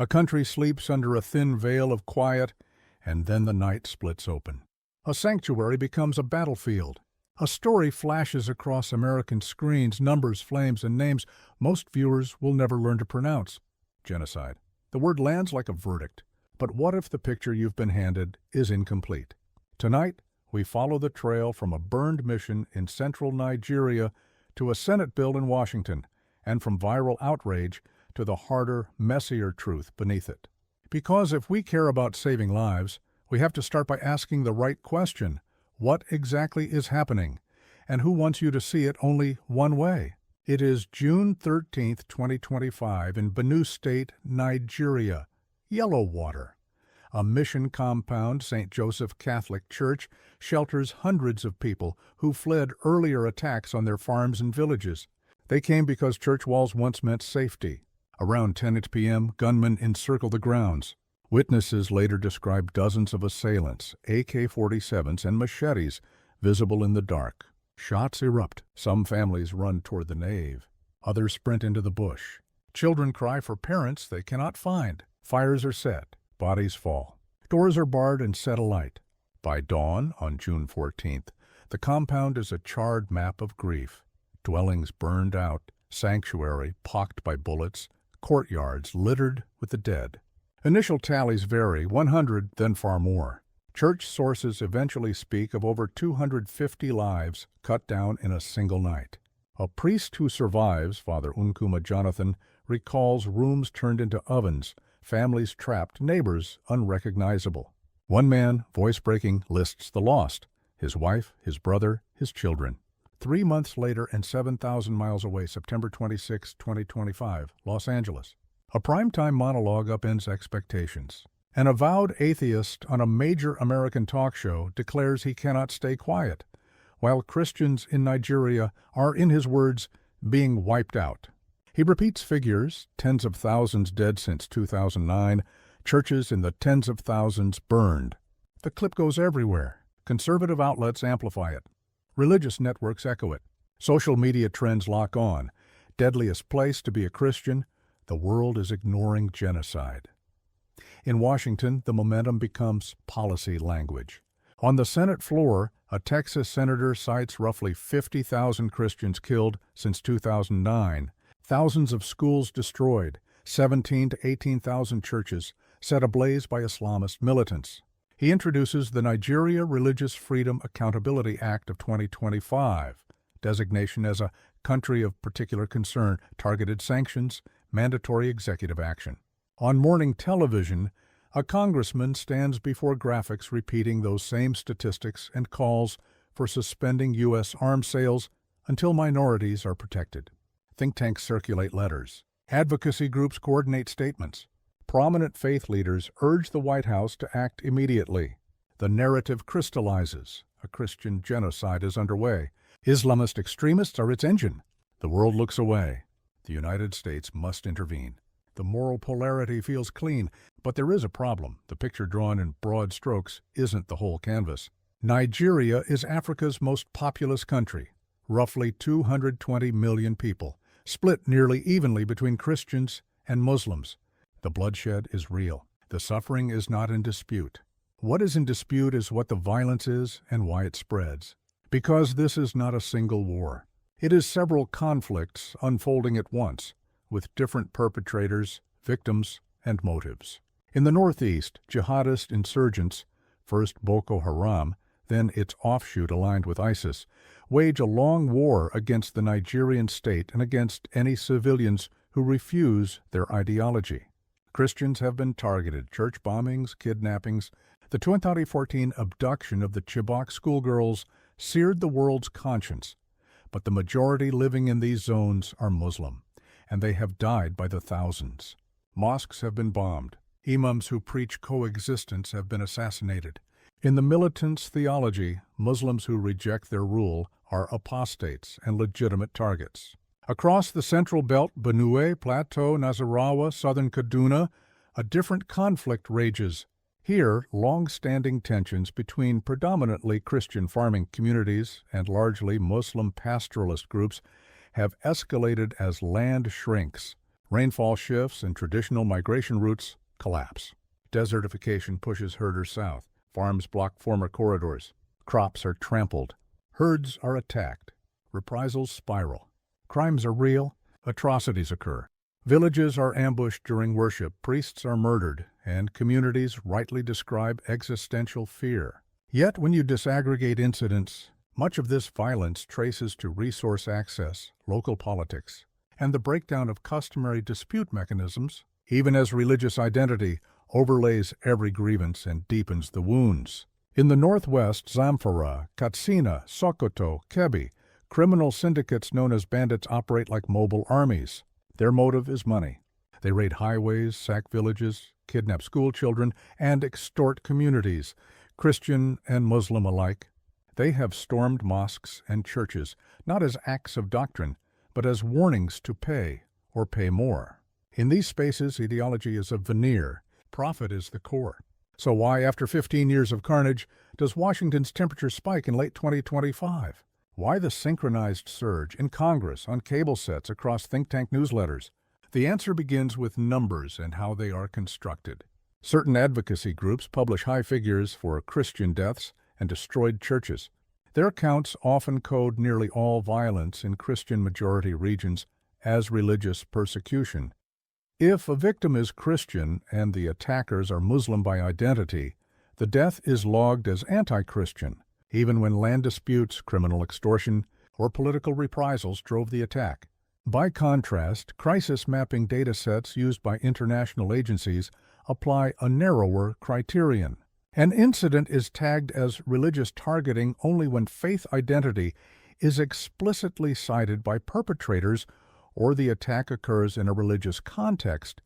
A country sleeps under a thin veil of quiet, and then the night splits open. A sanctuary becomes a battlefield. A story flashes across American screens, numbers, flames, and names most viewers will never learn to pronounce. Genocide. The word lands like a verdict. But what if the picture you've been handed is incomplete? Tonight, we follow the trail from a burned mission in central Nigeria to a Senate bill in Washington, and from viral outrage to the harder, messier truth beneath it. Because if we care about saving lives, we have to start by asking the right question: what exactly is happening, and who wants you to see it only one way? It is June 13th, 2025 in Benue State, Nigeria, Yellowwater. A mission compound, St. Joseph Catholic Church, shelters hundreds of people who fled earlier attacks on their farms and villages. They came because church walls once meant safety. Around 10 p.m., gunmen encircle the grounds. Witnesses later described dozens of assailants, AK-47s and machetes, visible in the dark. Shots erupt. Some families run toward the nave. Others sprint into the bush. Children cry for parents they cannot find. Fires are set. Bodies fall. Doors are barred and set alight. By dawn, on June 14th, the compound is a charred map of grief. Dwellings burned out, sanctuary pocked by bullets, courtyards littered with the dead. Initial tallies vary, 100, then far more. Church sources eventually speak of over 250 lives cut down in a single night. A priest who survives, Father Unkuma Jonathan, recalls rooms turned into ovens, families trapped, neighbors unrecognizable. One man, voice-breaking, lists the lost: his wife, his brother, his children. 3 months later and 7,000 miles away, September 26, 2025, Los Angeles. A primetime monologue upends expectations. An avowed atheist on a major American talk show declares he cannot stay quiet, while Christians in Nigeria are, in his words, being wiped out. He repeats figures: tens of thousands dead since 2009, churches in the tens of thousands burned. The clip goes everywhere. Conservative outlets amplify it. Religious networks echo it. Social media trends lock on. Deadliest place to be a Christian, the world is ignoring genocide. In Washington, the momentum becomes policy language. On the Senate floor, a Texas senator cites roughly 50,000 Christians killed since 2009, thousands of schools destroyed, 17,000 to 18,000 churches set ablaze by Islamist militants. He introduces the Nigeria Religious Freedom Accountability Act of 2025, designation as a country of particular concern, targeted sanctions, mandatory executive action. On morning television, a congressman stands before graphics repeating those same statistics and calls for suspending U.S. arms sales until minorities are protected. Think tanks circulate letters. Advocacy groups coordinate statements. Prominent faith leaders urge the White House to act immediately. The narrative crystallizes. A Christian genocide is underway. Islamist extremists are its engine. The world looks away. The United States must intervene. The moral polarity feels clean, but there is a problem. The picture drawn in broad strokes isn't the whole canvas. Nigeria is Africa's most populous country, roughly 220 million people, split nearly evenly between Christians and Muslims. The bloodshed is real. The suffering is not in dispute. What is in dispute is what the violence is and why it spreads. Because this is not a single war. It is several conflicts unfolding at once, with different perpetrators, victims, and motives. In the northeast, jihadist insurgents, first Boko Haram, then its offshoot aligned with ISIS, wage a long war against the Nigerian state and against any civilians who refuse their ideology. Christians have been targeted: church bombings, kidnappings. The 2014 abduction of the Chibok schoolgirls seared the world's conscience. But the majority living in these zones are Muslim, and they have died by the thousands. Mosques have been bombed. Imams who preach coexistence have been assassinated. In the militants' theology, Muslims who reject their rule are apostates and legitimate targets. Across the Central Belt, Benue, Plateau, Nasarawa, southern Kaduna, a different conflict rages. Here, long-standing tensions between predominantly Christian farming communities and largely Muslim pastoralist groups have escalated as land shrinks. Rainfall shifts and traditional migration routes collapse. Desertification pushes herders south. Farms block former corridors. Crops are trampled. Herds are attacked. Reprisals spiral. Crimes are real. Atrocities occur. Villages are ambushed during worship. Priests are murdered. And communities rightly describe existential fear. Yet, when you disaggregate incidents, much of this violence traces to resource access, local politics, and the breakdown of customary dispute mechanisms, even as religious identity overlays every grievance and deepens the wounds. In the Northwest, Zamfara, Katsina, Sokoto, Kebbi, criminal syndicates known as bandits operate like mobile armies. Their motive is money. They raid highways, sack villages, kidnap schoolchildren, and extort communities, Christian and Muslim alike. They have stormed mosques and churches, not as acts of doctrine, but as warnings to pay or pay more. In these spaces, ideology is a veneer. Profit is the core. So why, after 15 years of carnage, does Washington's temperature spike in late 2025? Why the synchronized surge in Congress, on cable sets, across think tank newsletters? The answer begins with numbers and how they are constructed. Certain advocacy groups publish high figures for Christian deaths and destroyed churches. Their counts often code nearly all violence in Christian-majority regions as religious persecution. If a victim is Christian and the attackers are Muslim by identity, the death is logged as anti-Christian, even when land disputes, criminal extortion, or political reprisals drove the attack. By contrast, crisis mapping data sets used by international agencies apply a narrower criterion. An incident is tagged as religious targeting only when faith identity is explicitly cited by perpetrators or the attack occurs in a religious context,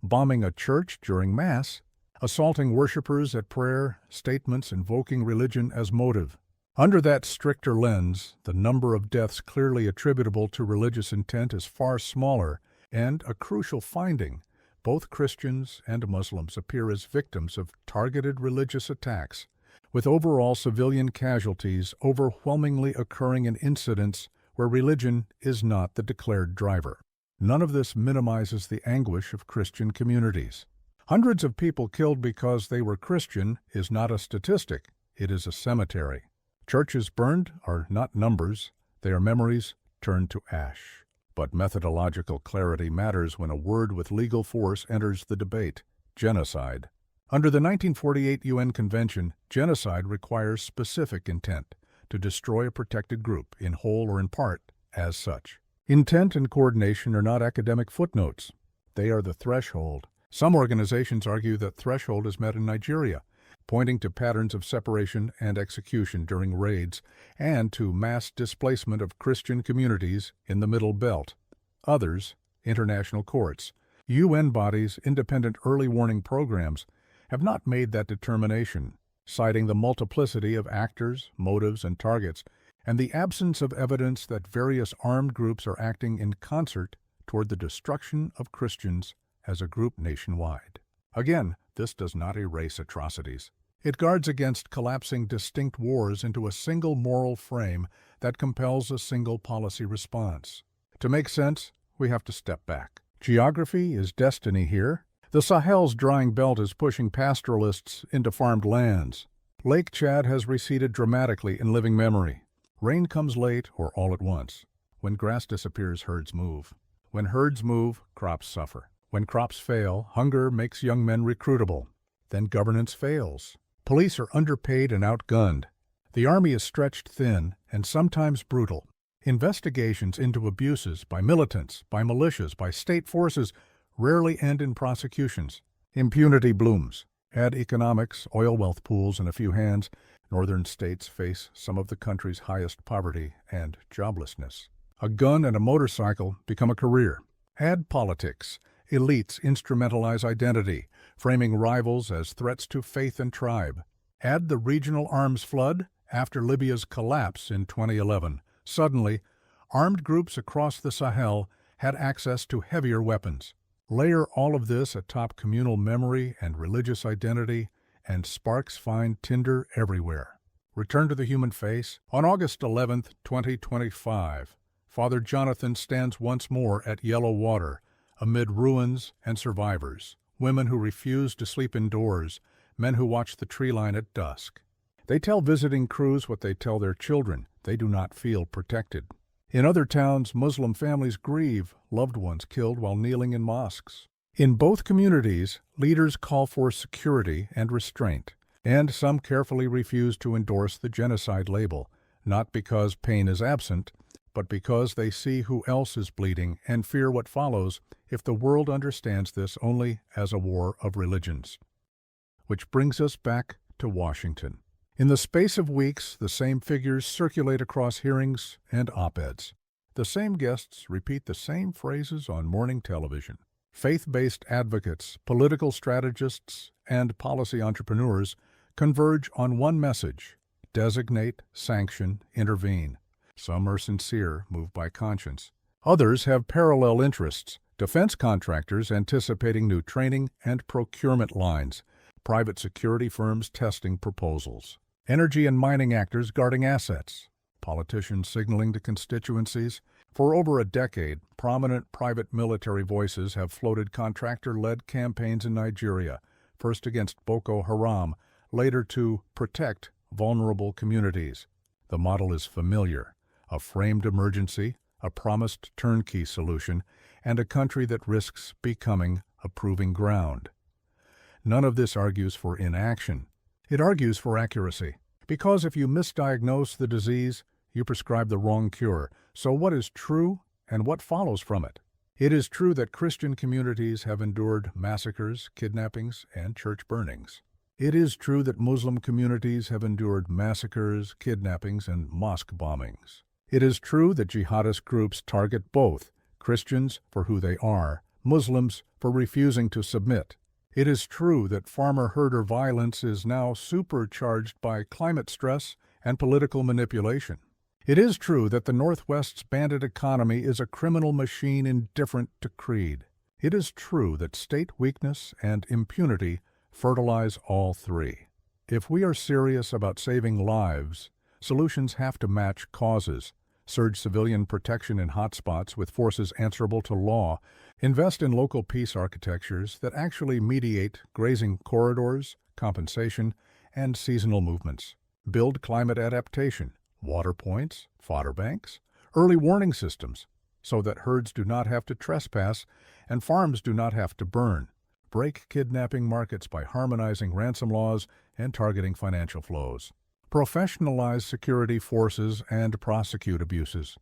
bombing a church during Mass, assaulting worshipers at prayer, statements invoking religion as motive. Under that stricter lens, the number of deaths clearly attributable to religious intent is far smaller, and a crucial finding, both Christians and Muslims appear as victims of targeted religious attacks, with overall civilian casualties overwhelmingly occurring in incidents where religion is not the declared driver. None of this minimizes the anguish of Christian communities. Hundreds of people killed because they were Christian is not a statistic, it is a cemetery. Churches burned are not numbers, they are memories turned to ash. But methodological clarity matters when a word with legal force enters the debate: genocide. Under the 1948 UN Convention, genocide requires specific intent to destroy a protected group, in whole or in part, as such. Intent and coordination are not academic footnotes. They are the threshold. Some organizations argue that threshold is met in Nigeria, pointing to patterns of separation and execution during raids and to mass displacement of Christian communities in the Middle Belt. Others, international courts, UN bodies, independent early warning programs, have not made that determination, citing the multiplicity of actors, motives, and targets, and the absence of evidence that various armed groups are acting in concert toward the destruction of Christians as a group nationwide. Again, this does not erase atrocities. It guards against collapsing distinct wars into a single moral frame that compels a single policy response. To make sense, we have to step back. Geography is destiny here. The Sahel's drying belt is pushing pastoralists into farmed lands. Lake Chad has receded dramatically in living memory. Rain comes late or all at once. When grass disappears, herds move. When herds move, crops suffer. When crops fail, hunger makes young men recruitable. Then governance fails. Police are underpaid and outgunned. The army is stretched thin and sometimes brutal. Investigations into abuses by militants, by militias, by state forces rarely end in prosecutions. Impunity blooms. Add economics, oil wealth pools in a few hands, northern states face some of the country's highest poverty and joblessness. A gun and a motorcycle become a career. Add politics. Elites instrumentalize identity, framing rivals as threats to faith and tribe. Add the regional arms flood after Libya's collapse in 2011. Suddenly, armed groups across the Sahel had access to heavier weapons. Layer all of this atop communal memory and religious identity, and sparks find tinder everywhere. Return to the human face. On August 11, 2025, Father Jonathan stands once more at Yellow Water, Amid ruins and survivors, women who refuse to sleep indoors, men who watch the tree line at dusk. They tell visiting crews what they tell their children: they do not feel protected. In other towns, Muslim families grieve loved ones killed while kneeling in mosques. In both communities, leaders call for security and restraint, and some carefully refuse to endorse the genocide label, not because pain is absent, but because they see who else is bleeding and fear what follows if the world understands this only as a war of religions. Which brings us back to Washington. In the space of weeks, the same figures circulate across hearings and op-eds. The same guests repeat the same phrases on morning television. Faith-based advocates, political strategists, and policy entrepreneurs converge on one message: designate, sanction, intervene. Some are sincere, moved by conscience. Others have parallel interests: defense contractors anticipating new training and procurement lines, private security firms testing proposals, energy and mining actors guarding assets, politicians signaling to constituencies. For over a decade, prominent private military voices have floated contractor-led campaigns in Nigeria, first against Boko Haram, later to protect vulnerable communities. The model is familiar: a framed emergency, a promised turnkey solution, and a country that risks becoming a proving ground. None of this argues for inaction. It argues for accuracy. Because if you misdiagnose the disease, you prescribe the wrong cure. So what is true and what follows from it? It is true that Christian communities have endured massacres, kidnappings, and church burnings. It is true that Muslim communities have endured massacres, kidnappings, and mosque bombings. It is true that jihadist groups target both Christians for who they are, Muslims for refusing to submit. It is true that farmer-herder violence is now supercharged by climate stress and political manipulation. It is true that the Northwest's bandit economy is a criminal machine indifferent to creed. It is true that state weakness and impunity fertilize all three. If we are serious about saving lives, solutions have to match causes. Surge civilian protection in hotspots with forces answerable to law. Invest in local peace architectures that actually mediate grazing corridors, compensation, and seasonal movements. Build climate adaptation, water points, fodder banks, early warning systems, so that herds do not have to trespass and farms do not have to burn. Break kidnapping markets by harmonizing ransom laws and targeting financial flows. Professionalize security forces and prosecute abuses,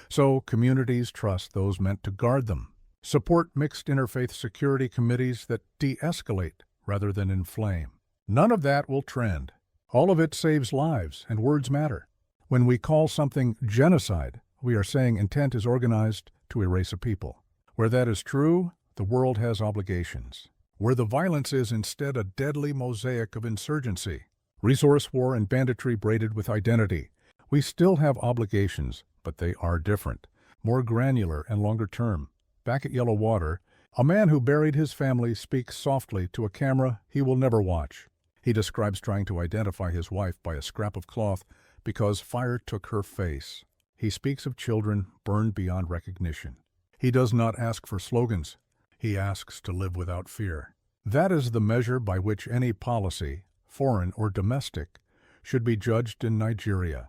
so communities trust those meant to guard them. Support mixed interfaith security committees that de-escalate rather than inflame. None of that will trend. All of it saves lives, and words matter. When we call something genocide, we are saying intent is organized to erase a people. Where that is true, the world has obligations. Where the violence is instead a deadly mosaic of insurgency, resource war and banditry braided with identity, we still have obligations, but they are different, more granular and longer term. Back at Yellow Water, a man who buried his family speaks softly to a camera he will never watch. He describes trying to identify his wife by a scrap of cloth because fire took her face. He speaks of children burned beyond recognition. He does not ask for slogans. He asks to live without fear. That is the measure by which any policy, foreign or domestic, should be judged in Nigeria.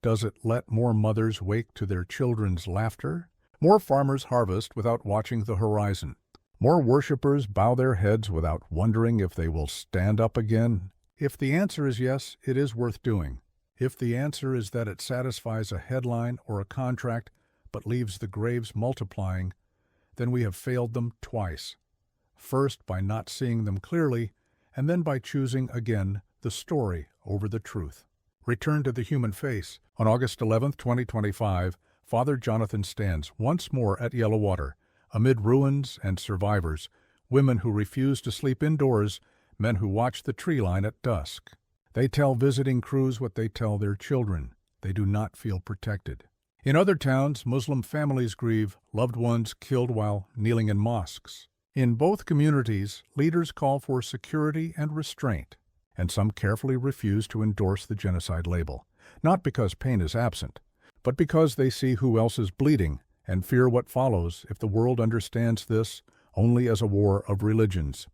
Does it let more mothers wake to their children's laughter? More farmers harvest without watching the horizon? More worshippers bow their heads without wondering if they will stand up again? If the answer is yes, it is worth doing. If the answer is that it satisfies a headline or a contract but leaves the graves multiplying, then we have failed them twice. First by not seeing them clearly, and then by choosing again the story over the truth. Return to the human face. On August 11, 2025, Father Jonathan stands once more at Yellow Water, amid ruins and survivors, women who refuse to sleep indoors, men who watch the tree line at dusk. They tell visiting crews what they tell their children: they do not feel protected. In other towns, Muslim families grieve loved ones killed while kneeling in mosques. In both communities, leaders call for security and restraint, and some carefully refuse to endorse the genocide label, not because pain is absent, but because they see who else is bleeding and fear what follows if the world understands this only as a war of religions.